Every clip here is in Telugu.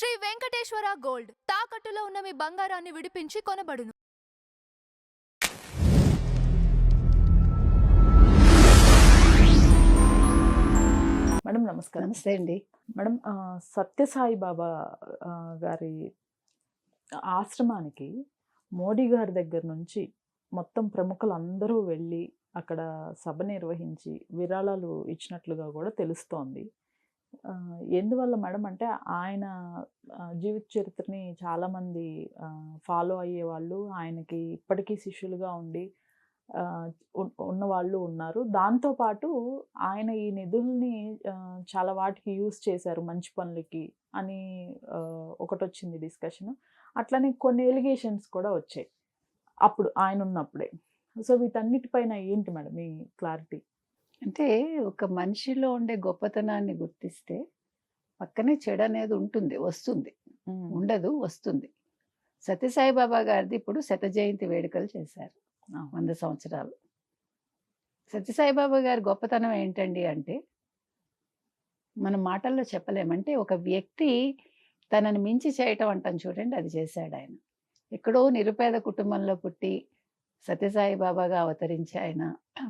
శ్రీ వెంకటేశ్వర గోల్డ్ తాకట్టులో ఉన్న మీ బంగారాన్ని విడిపించి కొనబడును. మేడం నమస్కారం. నమస్తే అండి. మేడం సత్యసాయి బాబా గారి ఆశ్రమానికి మోడీ గారి దగ్గర నుంచి మొత్తం ప్రముఖులందరూ వెళ్ళి అక్కడ సభ నిర్వహించి విరాళాలు ఇచ్చినట్లుగా కూడా తెలుస్తోంది. ఎందువల్ల మేడం అంటే ఆయన జీవిత చరిత్రని చాలామంది ఫాలో అయ్యేవాళ్ళు, ఆయనకి ఇప్పటికీ శిష్యులుగా ఉండి ఉన్నవాళ్ళు ఉన్నారు. దాంతో పాటు ఆయన ఈ నిధుల్ని చాలా వాటికి యూజ్ చేశారు మంచి పనులకి అని ఒకటొచ్చింది డిస్కషన్. అట్లనే కొన్ని ఎలిగేషన్స్ కూడా వచ్చాయి అప్పుడు ఆయన ఉన్నప్పుడే. సో వీటన్నిటిపైన ఏంటి మేడం మీ క్లారిటీ? అంటే ఒక మనిషిలో ఉండే గొప్పతనాన్ని గుర్తిస్తే పక్కనే చెడు అనేది ఉంటుంది, వస్తుంది. ఉండదు, వస్తుంది. సత్యసాయి బాబా గారిది ఇప్పుడు శత జయంతి వేడుకలు చేశారు, 100 సంవత్సరాలు. సత్యసాయి బాబా గారి గొప్పతనం ఏంటండి అంటే మనం మాటల్లో చెప్పలేమంటే ఒక వ్యక్తి తనని మించి చేయటం అంటాం చూడండి, అది చేశాడు ఆయన. ఎక్కడో నిరుపేద కుటుంబంలో పుట్టి సత్యసాయి బాబాగా అవతరించి ఆయన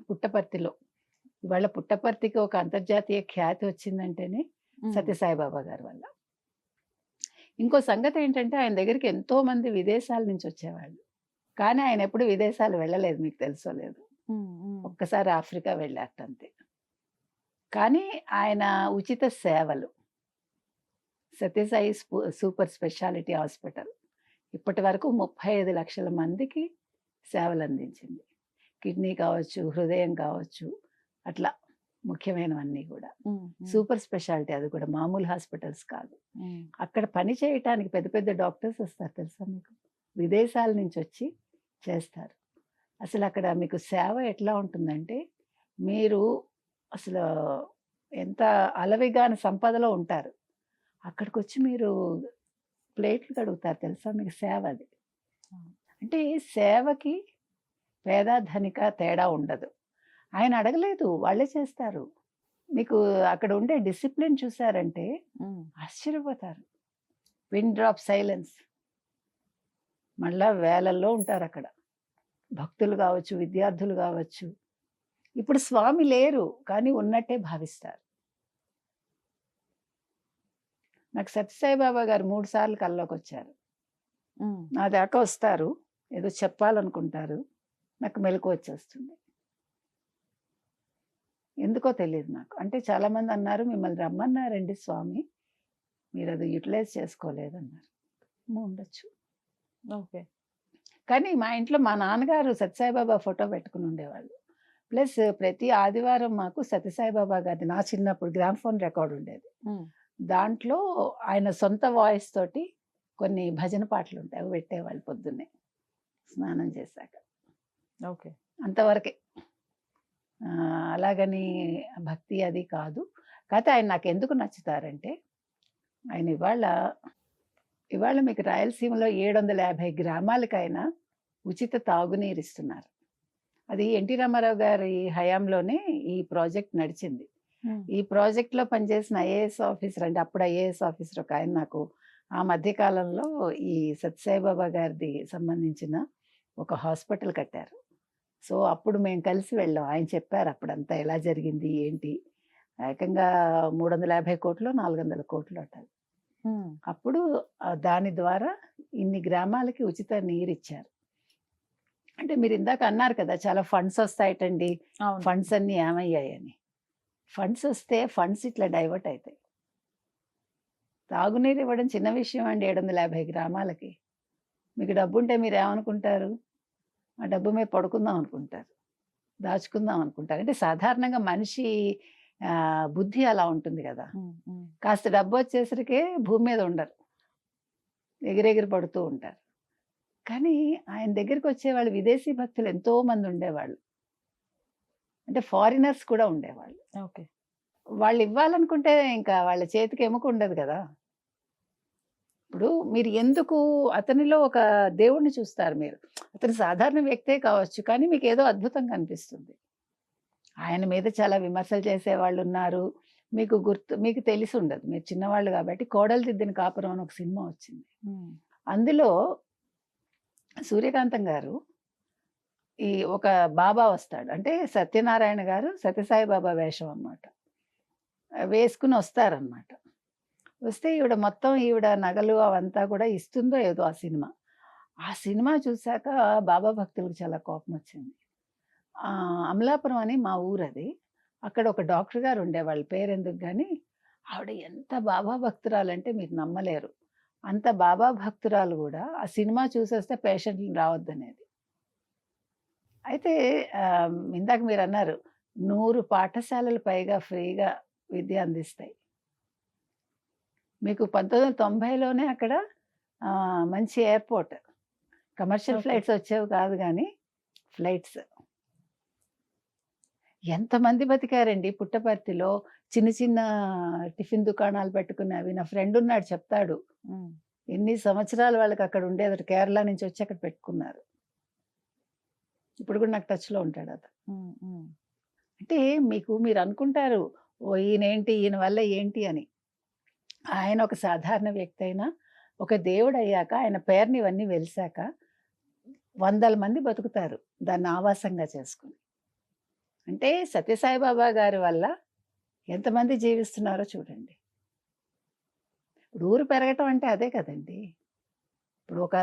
పుట్టపర్తిలో, ఇవాళ పుట్టపర్తికి ఒక అంతర్జాతీయ ఖ్యాతి వచ్చిందంటేనే సత్యసాయి బాబా గారి వల్ల. ఇంకో సంగతి ఏంటంటే ఆయన దగ్గరికి ఎంతో మంది విదేశాల నుంచి వచ్చేవాళ్ళు, కానీ ఆయన ఎప్పుడు విదేశాలు వెళ్ళలేదు, మీకు తెలుసో లేదు. ఒక్కసారి ఆఫ్రికా వెళ్ళారంతే. కానీ ఆయన ఉచిత సేవలు, సత్యసాయి సూపర్ స్పెషాలిటీ హాస్పిటల్ ఇప్పటి వరకు 35 లక్షల మందికి సేవలు అందించింది. కిడ్నీ కావచ్చు, హృదయం కావచ్చు, అట్లా ముఖ్యమైనవన్నీ కూడా సూపర్ స్పెషాలిటీ. అది కూడా మామూలు హాస్పిటల్స్ కాదు. అక్కడ పని చేయటానికి పెద్ద పెద్ద డాక్టర్స్ వస్తారు తెలుసా మీకు, విదేశాల నుంచి వచ్చి చేస్తారు. అసలు అక్కడ మీకు సేవ ఎట్లా ఉంటుందంటే మీరు అసలు ఎంత అలవిగాని సంపదలో ఉంటారు, అక్కడికి వచ్చి మీరు ప్లేట్లు కడుగుతారు తెలుసా, మీకు సేవ అది. అంటే సేవకి పేద ధనిక తేడా ఉండదు. ఆయన అడగలేదు, వాళ్ళే చేస్తారు. మీకు అక్కడ ఉండే డిసిప్లిన్ చూసారంటే ఆశ్చర్యపోతారు. Pin drop silence. మళ్ళా వేలల్లో ఉంటారు అక్కడ, భక్తులు కావచ్చు, విద్యార్థులు కావచ్చు. ఇప్పుడు స్వామి లేరు కానీ ఉన్నట్టే భావిస్తారు. నాకు సత్యసాయి బాబా గారు 3 సార్లు కల్లోకి వచ్చారు. నా దాకా వస్తారు, ఏదో చెప్పాలనుకుంటారు, నాకు మెలకు వచ్చేస్తుంది. ఎందుకో తెలియదు నాకు. అంటే చాలామంది అన్నారు, మిమ్మల్ని రమ్మన్నారండి స్వామి, మీరు అది యూటిలైజ్ చేసుకోలేదన్నారు. ఉండొచ్చు, ఓకే. కానీ మా ఇంట్లో మా నాన్నగారు సత్యసాయిబాబా ఫోటో పెట్టుకుని ఉండేవాళ్ళు. ప్లస్ ప్రతి ఆదివారం మాకు సత్యసాయిబాబా గారిది, నా చిన్నప్పుడు గ్రామ్ఫోన్ రికార్డు ఉండేది. దాంట్లో ఆయన సొంత వాయిస్ తోటి కొన్ని భజన పాటలు ఉంటాయి, అవి పెట్టేవాళ్ళు పొద్దున్నే స్నానం చేశాక. ఓకే, అంతవరకే. అలాగని భక్తి అది కాదు. కాకపోతే ఆయన నాకు ఎందుకు నచ్చుతారంటే ఆయన ఇవాళ మీకు రాయలసీమలో 750 గ్రామాలకైనా ఉచిత తాగునీరు ఇస్తున్నారు. అది ఎన్టీ రామారావు గారి హయాంలోనే ఈ ప్రాజెక్ట్ నడిచింది. ఈ ప్రాజెక్ట్లో పనిచేసిన ఐఏఎస్ ఆఫీసర్, అంటే అప్పుడు ఐఏఎస్ ఆఫీసర్ ఒక ఆయన నాకు ఆ మధ్యకాలంలో ఈ సత్యసాయిబాబా గారిది సంబంధించిన ఒక హాస్పిటల్ కట్టారు. సో అప్పుడు మేము కలిసి వెళ్ళాం. ఆయన చెప్పారు అప్పుడంతా ఎలా జరిగింది ఏంటి. ఏకంగా 350 కోట్లు 400 కోట్లు ఉంటుంది. అప్పుడు దాని ద్వారా ఇన్ని గ్రామాలకి ఉచిత నీరు ఇచ్చారు. అంటే మీరు ఇందాక అన్నారు కదా చాలా ఫండ్స్ వస్తాయటండి, ఫండ్స్ అన్నీ ఏమయ్యాయని. ఫండ్స్ వస్తే ఫండ్స్ ఇట్లా డైవర్ట్ అవుతాయి. తాగునీరు ఇవ్వడం చిన్న విషయం అండి 750 గ్రామాలకి. మీకు డబ్బు ఉంటే మీరు ఏమనుకుంటారు, ఆ డబ్బు మీద పడుకుందాం అనుకుంటారు, దాచుకుందాం అనుకుంటారు. అంటే సాధారణంగా మనిషి బుద్ధి అలా ఉంటుంది కదా. కాస్త డబ్బు వచ్చేసరికి భూమి మీద ఉండరు, ఎగిరెగిరి పడుతూ ఉంటారు. కానీ ఆయన దగ్గరికి వచ్చేవాళ్ళు విదేశీ భక్తులు ఎంతో మంది ఉండేవాళ్ళు, అంటే ఫారినర్స్ కూడా ఉండేవాళ్ళు. ఓకే, వాళ్ళు ఇవ్వాలనుకుంటే ఇంకా వాళ్ళ చేతికి ఎముక ఉండదు కదా. ఇప్పుడు మీరు ఎందుకు అతనిలో ఒక దేవుణ్ణి చూస్తారు, మీరు అతను సాధారణ వ్యక్తే కావచ్చు, కానీ మీకు ఏదో అద్భుతం కనిపిస్తుంది. ఆయన మీద చాలా విమర్శలు చేసేవాళ్ళు ఉన్నారు, మీకు తెలిసి ఉండదు, మీరు చిన్నవాళ్ళు కాబట్టి. కోడలు దిద్దిన కాపురం అని ఒక సినిమా వచ్చింది. ఉమ్, అందులో సూర్యకాంతం గారు ఈ ఒక బాబా వస్తాడు, అంటే సత్యనారాయణ గారు సత్యసాయి బాబా వేషం అన్నమాట, వేసుకుని వస్తారనమాట. వస్తే ఈవిడ నగలు అవంతా కూడా ఇస్తుందో ఏదో ఆ సినిమా చూశాక బాబా భక్తులకు చాలా కోపం వచ్చింది. అమలాపురం అని మా ఊరది. అక్కడ ఒక డాక్టర్ గారు ఉండేవాళ్ళు, పేరెందుకు కానీ. ఆవిడ ఎంత బాబా భక్తురాలంటే మీరు నమ్మలేరు. అంత బాబా భక్తురాలు కూడా ఆ సినిమా చూసేస్తే పేషెంట్లు రావద్దనేది. అయితే ఇందాక మీరు అన్నారు 100 పాఠశాలలు పైగా ఫ్రీగా విద్య అందిస్తాయి. మీకు 1990లోనే అక్కడ మంచి ఎయిర్పోర్ట్, కమర్షియల్ Okay. ఫ్లైట్స్ వచ్చేవి కాదు కానీ ఫ్లైట్స్. ఎంతమంది బతికారండి పుట్టపర్తిలో, చిన్న చిన్న టిఫిన్ దుకాణాలు పెట్టుకున్నవి. నా ఫ్రెండ్ ఉన్నాడు, చెప్తాడు ఉమ్, ఎన్ని సంవత్సరాలు వాళ్ళకి అక్కడ ఉండేది. కేరళ నుంచి వచ్చి అక్కడ పెట్టుకున్నారు. ఇప్పుడు కూడా నాకు టచ్లో ఉంటాడు అతను. ఉమ్, ఉమ్, అంటే మీరు అనుకుంటారు, ఓ ఈయన వల్ల ఏంటి అని. ఆయన ఒక సాధారణ వ్యక్తి అయినా ఒక దేవుడు అయ్యాక, ఆయన పేరుని ఇవన్నీ వెలిసాక 100 మంది బతుకుతారు దాన్ని ఆవాసంగా చేసుకుని. అంటే సత్యసాయిబాబా గారి వల్ల ఎంతమంది జీవిస్తున్నారో చూడండి. ఇప్పుడు ఊరు పెరగటం అంటే అదే కదండి. ఇప్పుడు ఒక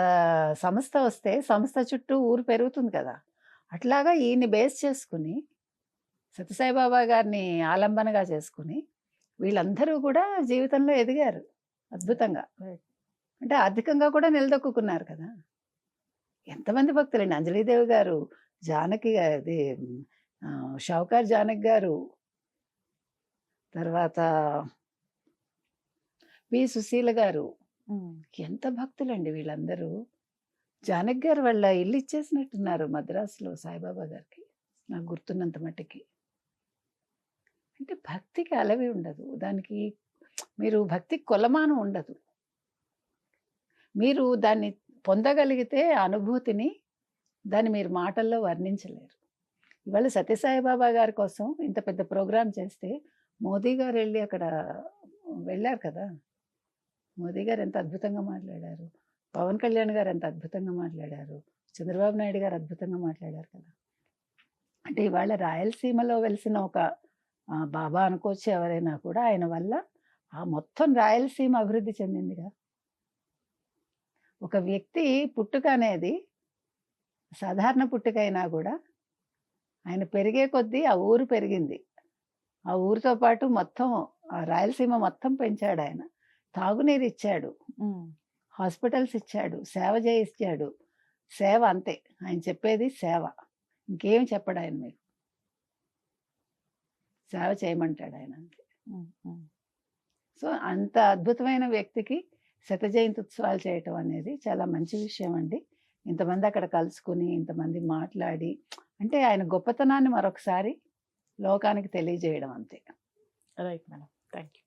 సంస్థ వస్తే సంస్థ చుట్టూ ఊరు పెరుగుతుంది కదా. అట్లాగా ఈయన్ని బేస్ చేసుకుని, సత్యసాయిబాబా గారిని ఆలంబనగా చేసుకుని వీళ్ళందరూ కూడా జీవితంలో ఎదిగారు అద్భుతంగా. Right. అంటే ఆర్థికంగా కూడా నిలదొక్కున్నారు కదా. ఎంతమంది భక్తులండి, అంజలీదేవి గారు, జానకి అది షౌకార్ జానకి గారు, తర్వాత పి సుశీల గారు, ఉమ్. ఎంత భక్తులండి వీళ్ళందరూ. జానకి గారు వాళ్ళ ఇల్లు ఇచ్చేసినట్టున్నారు మద్రాసులో సాయిబాబా గారికి, నాకు గుర్తున్నంత మట్టుకి. అంటే భక్తికి అలవి ఉండదు, దానికి మీరు భక్తికి కొలమానం ఉండదు. మీరు దాన్ని పొందగలిగితే అనుభూతిని, దాన్ని మీరు మాటల్లో వర్ణించలేరు. ఇవాళ సత్యసాయిబాబా గారి కోసం ఇంత పెద్ద ప్రోగ్రాం చేస్తే మోదీ గారు వెళ్ళి అక్కడ వెళ్ళారు కదా. మోదీ గారు ఎంత అద్భుతంగా మాట్లాడారు, పవన్ కళ్యాణ్ గారు ఎంత అద్భుతంగా మాట్లాడారు, చంద్రబాబు నాయుడు గారు అద్భుతంగా మాట్లాడారు కదా. అంటే ఇవాళ రాయలసీమలో వెలిసిన ఒక బాబా అనుకోవచ్చు ఎవరైనా కూడా. ఆయన వల్ల ఆ మొత్తం రాయలసీమ అభివృద్ధి చెందిందిగా. ఒక వ్యక్తి పుట్టుక అనేది సాధారణ పుట్టుక అయినా కూడా ఆయన పెరిగే కొద్దీ ఆ ఊరు పెరిగింది. ఆ ఊరితో పాటు మొత్తం ఆ రాయలసీమ మొత్తం పెంచాడు ఆయన. తాగునీరు ఇచ్చాడు, ఉమ్, హాస్పిటల్స్ ఇచ్చాడు, సేవ చేయించాడు. సేవ అంతే ఆయన చెప్పేది, సేవ. ఇంకేం చెప్పడు ఆయన. మీకు సేవ చేయమంటాడు ఆయన అంతే. ఉమ్, ఉమ్. సో అంత అద్భుతమైన వ్యక్తికి శత జయంతి ఉత్సవాలు చేయటం అనేది చాలా మంచి విషయం అండి. ఇంతమంది అక్కడ కలుసుకుని, ఇంతమంది మాట్లాడి, అంటే ఆయన గొప్పతనాన్ని మరొకసారి లోకానికి తెలియజేయడం అంతే. Right madam, thank you.